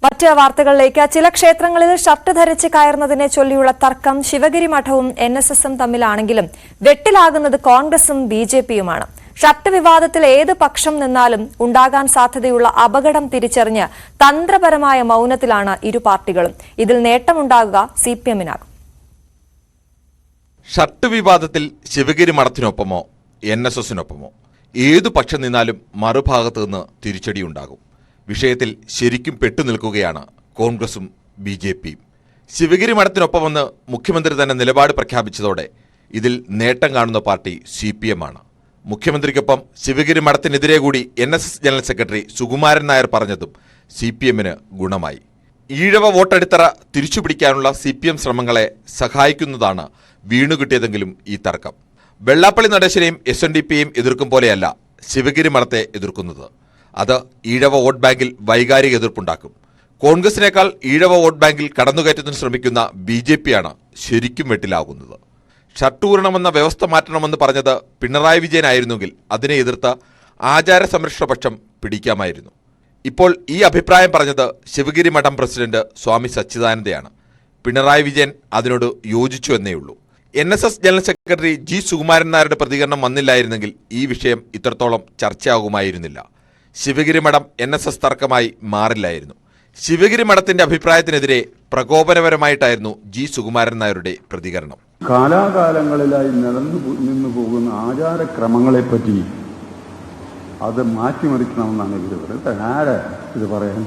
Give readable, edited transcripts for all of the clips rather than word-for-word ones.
മറ്റ് വാർത്തകളിലേക്ക് ചില ക്ഷേത്രങ്ങളിൽ ഷർട്ട് ധരിച്ച് കയറുന്നതിനെ ചൊല്ലിയുള്ള തർക്കം ശിവഗിരി മഠവും NSSും തമ്മിലാണെങ്കിലും വെട്ടിലാകുന്നത് കോൺഗ്രസും BJPയുമാണ്. ഷർട്ട് വിവാദത്തിൽ ഏത് പക്ഷം നിന്നാലും ഉണ്ടാകാൻ സാധ്യതയുള്ള അപകടം തിരിച്ചറിഞ്ഞ് തന്ത്രപരമായ മൗനത്തിലാണ് ഇരു പാർട്ടികളും. ഇതിൽ നേട്ടമുണ്ടാകുക CPMനാകും. ഷർട്ട് വിവാദത്തിൽ ശിവഗിരി മഠത്തിനൊപ്പമോ NSSനൊപ്പമോ ഏതു പക്ഷം നിന്നാലും മറുഭാഗത്തു നിന്ന് തിരിച്ചടിയുണ്ടാകും. വിഷയത്തിൽ ശരിക്കും പെട്ടുനിൽക്കുകയാണ് കോൺഗ്രസും BJPയും. ശിവഗിരി മഠത്തിനൊപ്പമെന്ന് മുഖ്യമന്ത്രി തന്നെ നിലപാട് പ്രഖ്യാപിച്ചതോടെ ഇതിൽ നേട്ടം കാണുന്ന പാർട്ടി CPM ആണ്. മുഖ്യമന്ത്രിക്കൊപ്പം ശിവഗിരി മഠത്തിനെതിരെ കൂടി NSS general secretary Sukumaran Nair പറഞ്ഞതും CPMന് ഗുണമായി. ഈഴവ വോട്ടടിത്തറ തിരിച്ചുപിടിക്കാനുള്ള CPM ശ്രമങ്ങളെ സഹായിക്കുന്നതാണ് വീണുകിട്ടിയതെങ്കിലും ഈ തർക്കം. വെള്ളാപ്പള്ളി നടേശനെയും SNDPയും എതിർക്കും പോലെയല്ല ശിവഗിരി മഠത്തെ എതിർക്കുന്നത്. അത് ഈഴവ വോട്ട് ബാങ്കിൽ വൈകാരിക എതിർപ്പുണ്ടാക്കും. കോൺഗ്രസിനേക്കാൾ ഈഴവ വോട്ട് ബാങ്കിൽ കടന്നുകയറ്റത്തിന് ശ്രമിക്കുന്ന BJPയാണ് ശരിക്കും വെട്ടിലാകുന്നത്. ഷർട്ടൂരണമെന്ന വ്യവസ്ഥ മാറ്റണമെന്ന് പറഞ്ഞത് പിണറായി വിജയനായിരുന്നെങ്കിൽ അതിനെ എതിർത്ത ആചാര സംരക്ഷണപക്ഷം പിടിക്കാമായിരുന്നു. ഇപ്പോൾ ഈ അഭിപ്രായം പറഞ്ഞത് ശിവഗിരി മഠം പ്രസിഡന്റ് സ്വാമി സച്ചിദാനന്ദയാണ്. പിണറായി വിജയൻ അതിനോട് യോജിച്ചു എന്നേയുള്ളൂ. NSS general secretary G Sukumaran നായരുടെ പ്രതികരണം വന്നില്ലായിരുന്നെങ്കിൽ ഈ വിഷയം ഇത്രത്തോളം ചർച്ചയാകുമായിരുന്നില്ല. ശിവഗിരി മഠം NSS തർക്കമായി മാറില്ലായിരുന്നു. ശിവഗിരി മഠത്തിന്റെ അഭിപ്രായത്തിനെതിരെ പ്രകോപനപരമായിട്ടായിരുന്നു G സുകുമാരൻ നായരുടെ പ്രതികരണം. കാലാകാലങ്ങളിലായി നിന്നു പോകുന്ന ആചാരക്രമങ്ങളെപ്പറ്റി അത് മാറ്റിമറിക്കണമെന്നാണ് ഇത് പറയാൻ.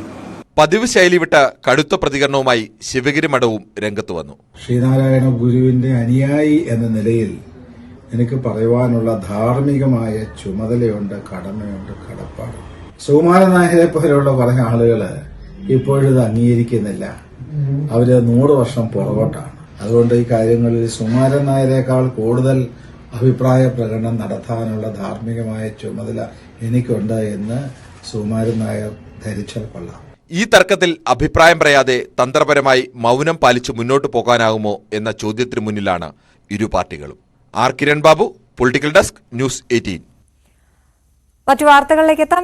പതിവ് ശൈലി വിട്ട കടുത്ത പ്രതികരണവുമായി ശിവഗിരി മഠവും രംഗത്ത് വന്നു. ശ്രീനാരായണ ഗുരുവിന്റെ അനുയായി എന്ന നിലയിൽ എനിക്ക് പറയുവാനുള്ള ധാർമ്മികമായ ചുമതലയുണ്ട്, കടമയുണ്ട്, കടപ്പാട്. സുകുമാരൻ നായരെ പോലെയുള്ള കുറെ ആളുകള് ഇപ്പോഴിത് അംഗീകരിക്കുന്നില്ല. അവര് 100 വർഷം പുറകോട്ടാണ്. അതുകൊണ്ട് ഈ കാര്യങ്ങളിൽ സുകുമാരൻ നായരെക്കാൾ കൂടുതൽ അഭിപ്രായ പ്രകടനം നടത്താനുള്ള ധാർമ്മികമായ ചുമതല എനിക്കുണ്ട് എന്ന് സുകുമാരൻ നായർ ധരിച്ചാൽ കൊള്ളാം. ഈ തർക്കത്തിൽ അഭിപ്രായം പറയാതെ തന്ത്രപരമായി മൗനം പാലിച്ച് മുന്നോട്ടു പോകാനാകുമോ എന്ന ചോദ്യത്തിന് മുന്നിലാണ് ഇരു പാർട്ടികളും. Kiran Babu, political desk, news 18. മറ്റു വാർത്തകളിലേക്ക് എത്താം.